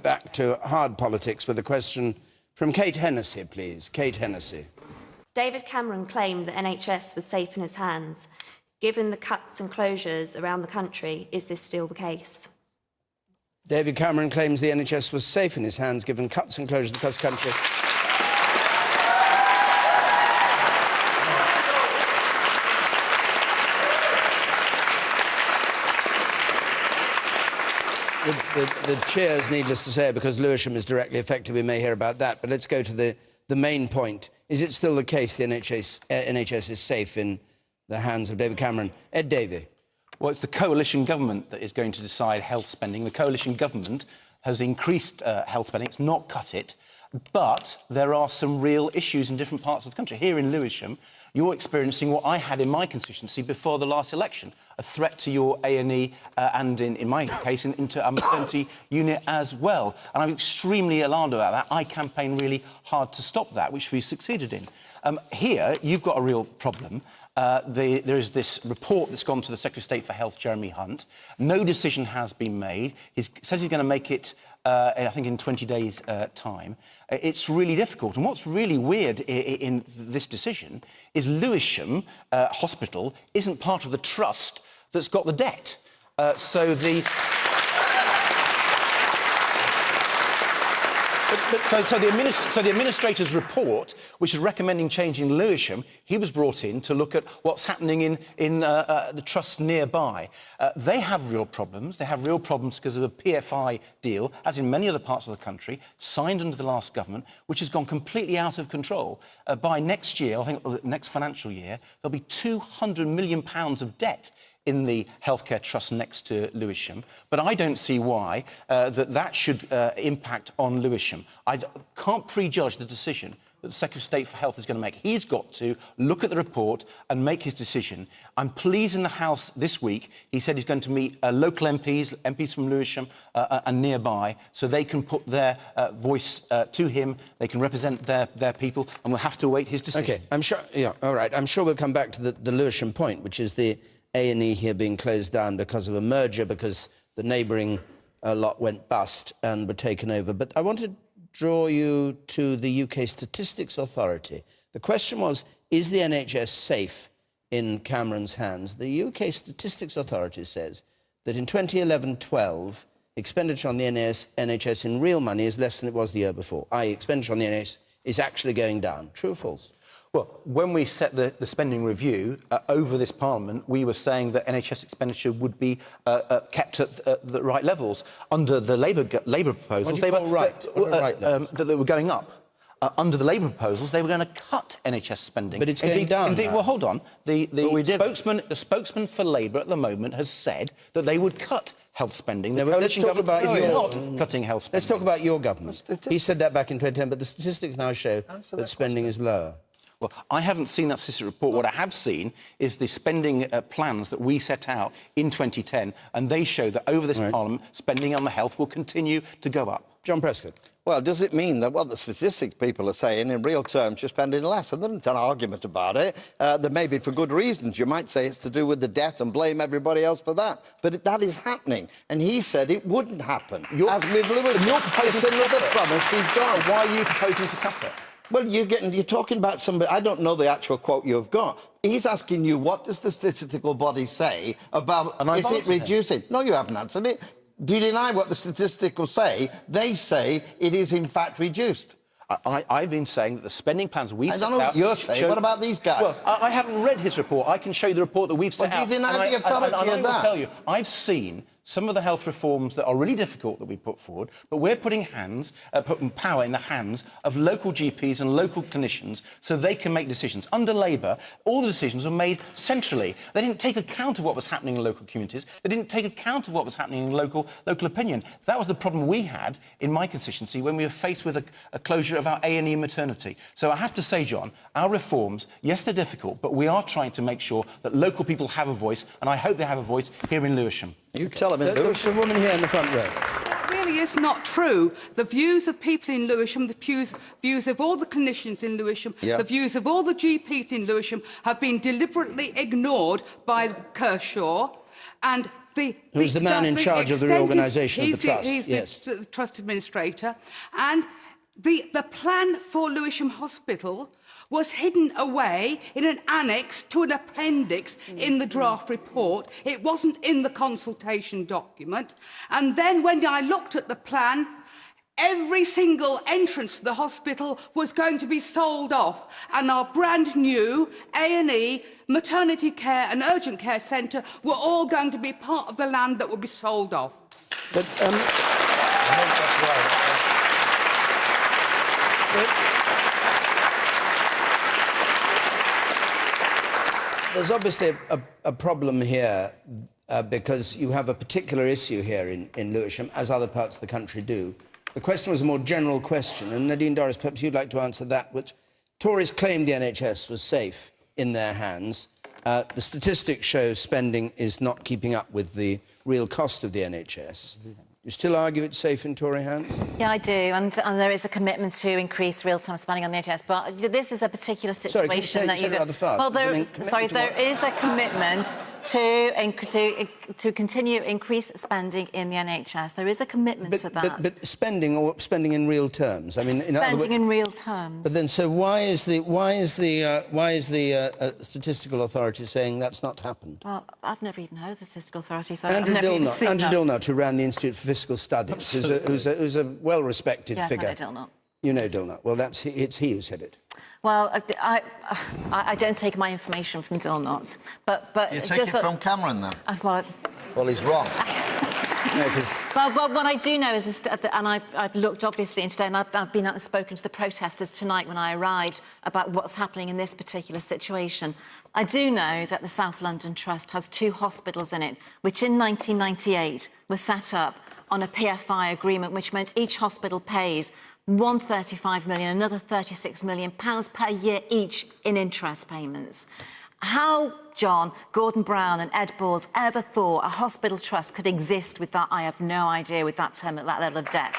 Back to hard politics with a question from Kate Hennessy, please. Kate Hennessy. David Cameron claimed that NHS was safe in his hands. Given the cuts and closures around the country, is this still the case? David Cameron claims the NHS was safe in his hands given cuts and closures across the country. The cheers, needless to say, because Lewisham is directly affected. We may hear about that. But let's go to the main point. Is it still the case the NHS is safe in the hands of David Cameron? Ed Davey. Well, it's the coalition government that is going to decide health spending. The coalition government has increased health spending. It's not cut it. But there are some real issues in different parts of the country. Here in Lewisham, you're experiencing what I had in my constituency before the last election, a threat to your A&E and, in my case, into a maternity unit as well. And I'm extremely alarmed about that. I campaigned really hard to stop that, which we succeeded in. Here, you've got a real problem. There is this report that's gone to the Secretary of State for Health, Jeremy Hunt. No decision has been made. He says he's going to make it, I think, in 20 days' time. It's really difficult. And what's really weird in this decision is Lewisham Hospital isn't part of the trust that's got the debt. So the administrator's report, which is recommending changing Lewisham, he was brought in to look at what's happening in the trusts nearby. They have real problems. They have real problems because of a PFI deal, as in many other parts of the country, signed under the last government, which has gone completely out of control. By next year, I think next financial year, there'll be £200 million of debt in the healthcare trust next to Lewisham, but I don't see why that should impact on Lewisham. I can't prejudge the decision that the Secretary of State for Health is going to make. He's got to look at the report and make his decision. I'm pleased in the House this week, he said he's going to meet local MPs from Lewisham and nearby, so they can put their voice to him, they can represent their people, and we'll have to await his decision. OK, I'm sure, yeah, all right. I'm sure we'll come back to the Lewisham point, which is the A&E here being closed down because of a merger, because the neighbouring lot went bust and were taken over. But I want to draw you to the UK Statistics Authority. The question was, is the NHS safe in Cameron's hands? The UK Statistics Authority says that in 2011-12, expenditure on the NHS in real money is less than it was the year before, i.e. expenditure on the NHS is actually going down. True or false? Well, when we set the spending review over this Parliament, we were saying that NHS expenditure would be kept at the right levels. Under the Labour proposals, they were that they were going up. Under the Labour proposals, they were going to cut NHS spending. But it's going down. Indeed, well, hold on. The spokesman for Labour at the moment has said that they would cut health spending. The coalition government is not cutting health spending. Let's talk about your government. He said that back in 2010, but the statistics now show that spending is lower. Well, I haven't seen that statistic report. What I have seen is the spending plans that we set out in 2010, and they show that over this Parliament, spending on the health will continue to go up. John Prescott. Well, does it mean that what the statistics people are saying in real terms, you're spending less? And there's an argument about it. There may be for good reasons. You might say it's to do with the debt and blame everybody else for that. But that is happening. And he said it wouldn't happen. As with Lewis, it's another promise he's got. Why are you proposing to cut it? Well, you're talking about somebody... I don't know the actual quote you've got. He's asking you, what does the statistical body say about... Is it reducing? No, you haven't answered it. Do you deny what the statistical say? They say it is, in fact, reduced. I've been saying that the spending plans we've set out... I don't know what you're saying. What about these guys? Well, I haven't read his report. I can show you the report that we've set out. Do you deny the authority of that? I will tell you, I've seen some of the health reforms that are really difficult that we put forward, but we're putting power in the hands of local GPs and local clinicians so they can make decisions. Under Labour, all the decisions were made centrally. They didn't take account of what was happening in local communities. They didn't take account of what was happening in local opinion. That was the problem we had in my constituency when we were faced with a closure of our A&E maternity. So I have to say, John, our reforms, yes, they're difficult, but we are trying to make sure that local people have a voice, and I hope they have a voice here in Lewisham. You tell them in Lewisham. The woman here in the front row. That really is not true. The views of people in Lewisham, the views of all the clinicians in Lewisham, the views of all the GPs in Lewisham have been deliberately ignored by Kershaw. And Who's the man in charge of the reorganisation of the trust? He's yes. the trust administrator. And the plan for Lewisham Hospital was hidden away in an annex to an appendix in the draft report. It wasn't in the consultation document. And then when I looked at the plan, every single entrance to the hospital was going to be sold off, and our brand new A&E, maternity care and urgent care centre were all going to be part of the land that would be sold off. But, I think that's right. There's obviously a problem here because you have a particular issue here in Lewisham, as other parts of the country do. The question was a more general question, and Nadine Dorries, perhaps you'd like to answer that, which Tories claimed the NHS was safe in their hands. The statistics show spending is not keeping up with the real cost of the NHS. You still argue it's safe in Tory hands? Yeah, I do, and there is a commitment to increase real-time spending on the NHS, but this is a particular situation that you've got... Well, there is a commitment to continue increase spending in the NHS. There is a commitment to that. But spending in real terms. I mean, spending in real terms. But then, so why is the statistical authority saying that's not happened? Well, I've never even heard of the statistical authority, so Andrew I've never even seen Andrew that. Dilnot, who ran the Institute for Fiscal Studies, who's a well-respected figure. Yes, I know Dilnot. You know Dilnot. Well, it's he who said it. Well, I don't take my information from Dilnot, but you take it from Cameron, then? Well, he's wrong. No, well, what I do know is, and I've looked obviously into today, and I've been out and spoken to the protesters tonight when I arrived about what's happening in this particular situation. I do know that the South London Trust has 2 hospitals in it, which in 1998 were set up on a PFI agreement, which meant each hospital pays £135 million, another £36 million per year each in interest payments. How John, Gordon Brown and Ed Balls ever thought a hospital trust could exist with that, I have no idea, with that level of debt.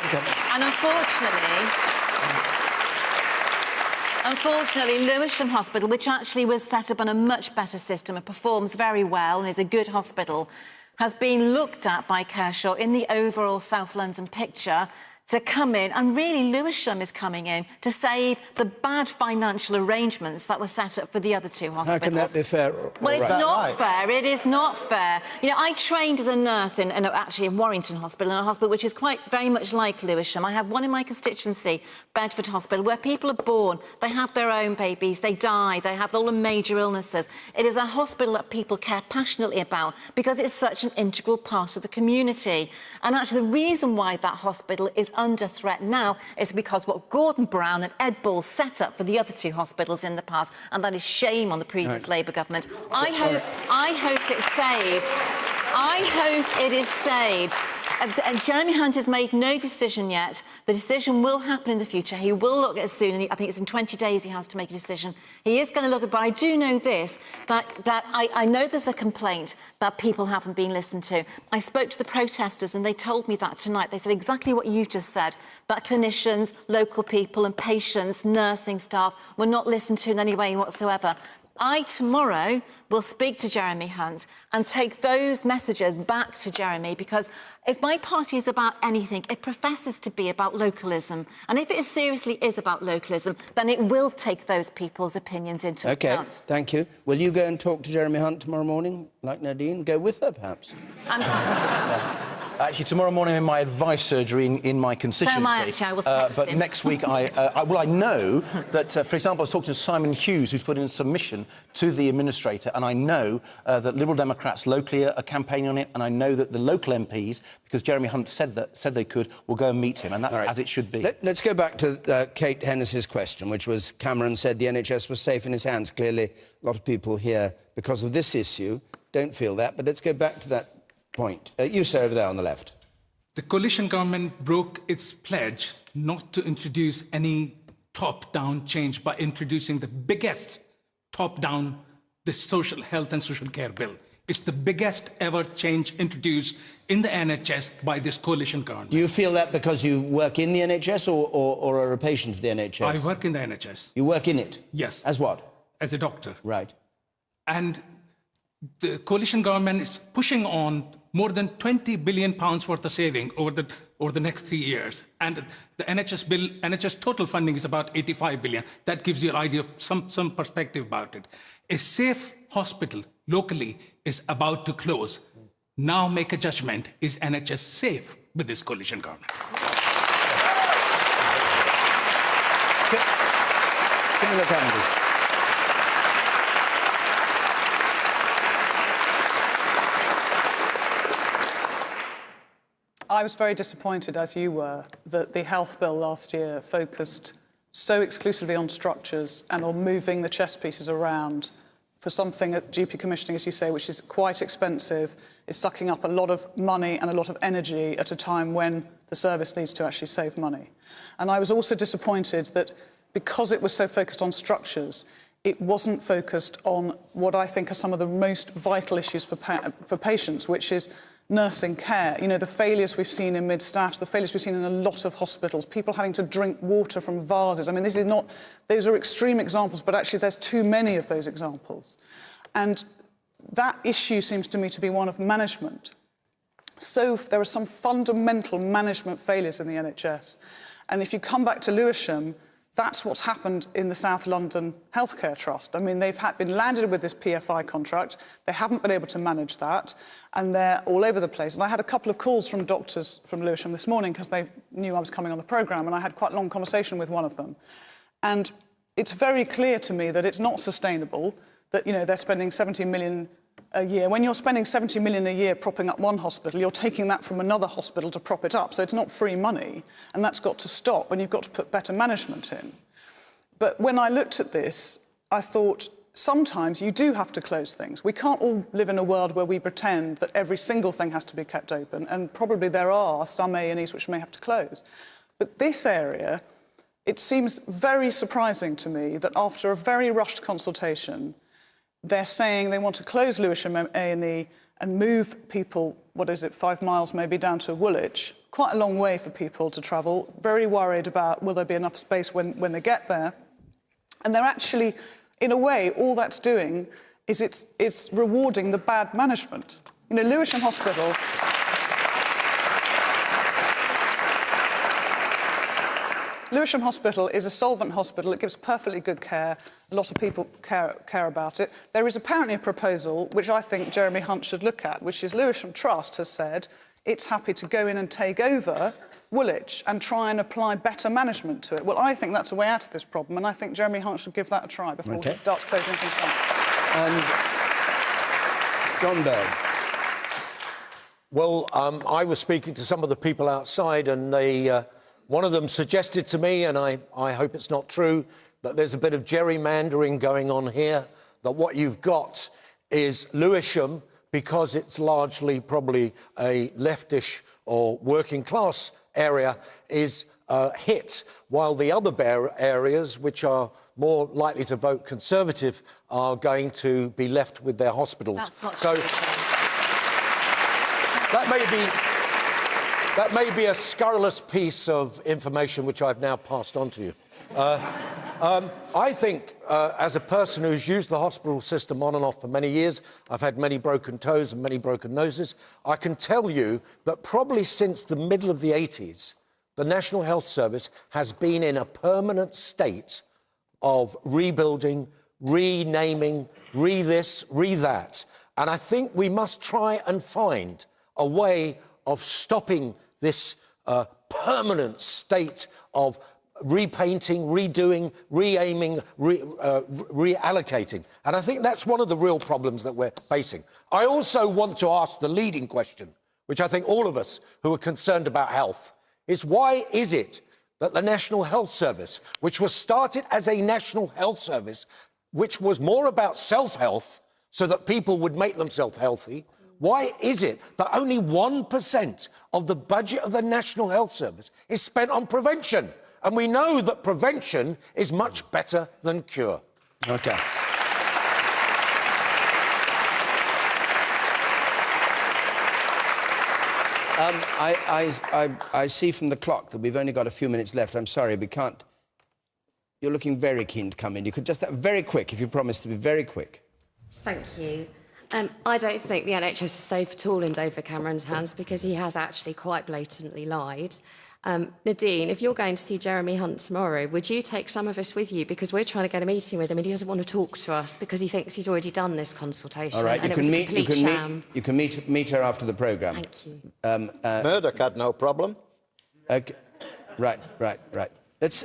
Okay. And unfortunately, Lewisham Hospital, which actually was set up on a much better system and performs very well and is a good hospital, has been looked at by Kershaw in the overall South London picture to come in, and really Lewisham is coming in to save the bad financial arrangements that were set up for the other 2 hospitals. How can that be fair? Well, it's not fair. It is not fair. You know, I trained as a nurse actually in Warrington Hospital, in a hospital which is quite very much like Lewisham. I have one in my constituency, Bedford Hospital, where people are born, they have their own babies, they die, they have all the major illnesses. It is a hospital that people care passionately about because it's such an integral part of the community. And actually, the reason why that hospital is under threat now is because what Gordon Brown and Ed Balls set up for the other 2 hospitals in the past, and that is shame on the previous Labour government. I hope it's saved. I hope it is saved. Jeremy Hunt has made no decision yet. The decision will happen in the future. He will look at it soon. I think it's in 20 days he has to make a decision. He is going to look at it, but I do know this, that I know there's a complaint that people haven't been listened to. I spoke to the protesters and they told me that tonight. They said exactly what you've just said, that clinicians, local people and patients, nursing staff were not listened to in any way whatsoever. I, tomorrow, will speak to Jeremy Hunt and take those messages back to Jeremy, because if my party is about anything, it professes to be about localism. And if it seriously is about localism, then it will take those people's opinions into account. OK, thank you. Will you go and talk to Jeremy Hunt tomorrow morning, like Nadine? Go with her, perhaps? Actually, tomorrow morning in my advice surgery in my constituency. So am I, actually. I will text but him. next week, I know that, for example, I was talking to Simon Hughes, who's put in a submission to the administrator, and I know that Liberal Democrats locally are campaigning on it, and I know that the local MPs, because Jeremy Hunt said they could, will go and meet him, and that's as it should be. Let's go back to Kate Hennis's question, which was Cameron said the NHS was safe in his hands. Clearly, a lot of people here, because of this issue, don't feel that, but let's go back to that point. You, sir, over there on the left. The coalition government broke its pledge not to introduce any top-down change by introducing the biggest top-down, the social health and social care bill. It's the biggest ever change introduced in the NHS by this coalition government. Do you feel that because you work in the NHS or are a patient of the NHS? I work in the NHS. You work in it? Yes. As what? As a doctor. Right. And the coalition government is pushing on more than £20 billion worth of saving over the next 3 years. And the NHS total funding is about 85 billion. That gives you an idea of some perspective about it. A safe hospital locally is about to close. Now make a judgment, is NHS safe with this coalition government? I was very disappointed, as you were, that the health bill last year focused so exclusively on structures and on moving the chess pieces around for something at GP commissioning, as you say, which is quite expensive, is sucking up a lot of money and a lot of energy at a time when the service needs to actually save money. And I was also disappointed that because it was so focused on structures, it wasn't focused on what I think are some of the most vital issues for patients, which is nursing care. You know, the failures we've seen in mid-staffs, the failures we've seen in a lot of hospitals, people having to drink water from vases. I mean, those are extreme examples, but actually there's too many of those examples. And that issue seems to me to be one of management. So there are some fundamental management failures in the NHS. And if you come back to Lewisham, that's what's happened in the South London Healthcare Trust. I mean, they've been landed with this PFI contract. They haven't been able to manage that, and they're all over the place. And I had a couple of calls from doctors from Lewisham this morning because they knew I was coming on the programme, and I had quite a long conversation with one of them. And it's very clear to me that it's not sustainable, that, you know, they're spending 70 million a year. When you're spending 70 million a year propping up one hospital, you're taking that from another hospital to prop it up. So it's not free money, and that's got to stop, and you've got to put better management in. But when I looked at this, I thought, sometimes you do have to close things. We can't all live in a world where we pretend that every single thing has to be kept open, and probably there are some A&Es which may have to close. But this area, it seems very surprising to me that after a very rushed consultation, they're saying they want to close Lewisham A&E and move people, 5 miles maybe, down to Woolwich. Quite a long way for people to travel. Very worried about will there be enough space when they get there. And they're actually, in a way, all that's doing is it's rewarding the bad management. You know, Lewisham Hospital... Lewisham Hospital is a solvent hospital. It gives perfectly good care. A lot of people care about it. There is apparently a proposal, which I think Jeremy Hunt should look at, which is Lewisham Trust has said it's happy to go in and take over Woolwich and try and apply better management to it. Well, I think that's a way out of this problem, and I think Jeremy Hunt should give that a try before he starts closing things down. And John Bird. Well, I was speaking to some of the people outside, and they... one of them suggested to me, and I hope it's not true, that there's a bit of gerrymandering going on here, that what you've got is Lewisham, because it's largely probably a leftish or working-class area, is hit, while the other areas, which are more likely to vote Conservative, are going to be left with their hospitals. That's not so true. That may be a scurrilous piece of information which I've now passed on to you. I think, as a person who's used the hospital system on and off for many years, I've had many broken toes and many broken noses, I can tell you that probably since the middle of the 80s, the National Health Service has been in a permanent state of rebuilding, renaming, re-this, re-that. And I think we must try and find a way of stopping this permanent state of repainting, redoing, re-aiming, reallocating. And I think that's one of the real problems that we're facing. I also want to ask the leading question, which I think all of us who are concerned about health, is why is it that the National Health Service, which was started as a National Health Service, which was more about self-health so that people would make themselves healthy, why is it that only 1% of the budget of the National Health Service is spent on prevention? And we know that prevention is much better than cure. OK. I see from the clock that we've only got a few minutes left. I'm sorry, we can't... You're looking very keen to come in. You could just... Very quick, if you promise to be very quick. Thank you. I don't think the NHS is safe at all in David Cameron's hands because he has actually quite blatantly lied. Nadine, if you're going to see Jeremy Hunt tomorrow, would you take some of us with you? Because we're trying to get a meeting with him and he doesn't want to talk to us because he thinks he's already done this consultation. All right, and it was a complete sham. You can meet her after the programme. Thank you. Murdoch had no problem. Okay. Right. Let's...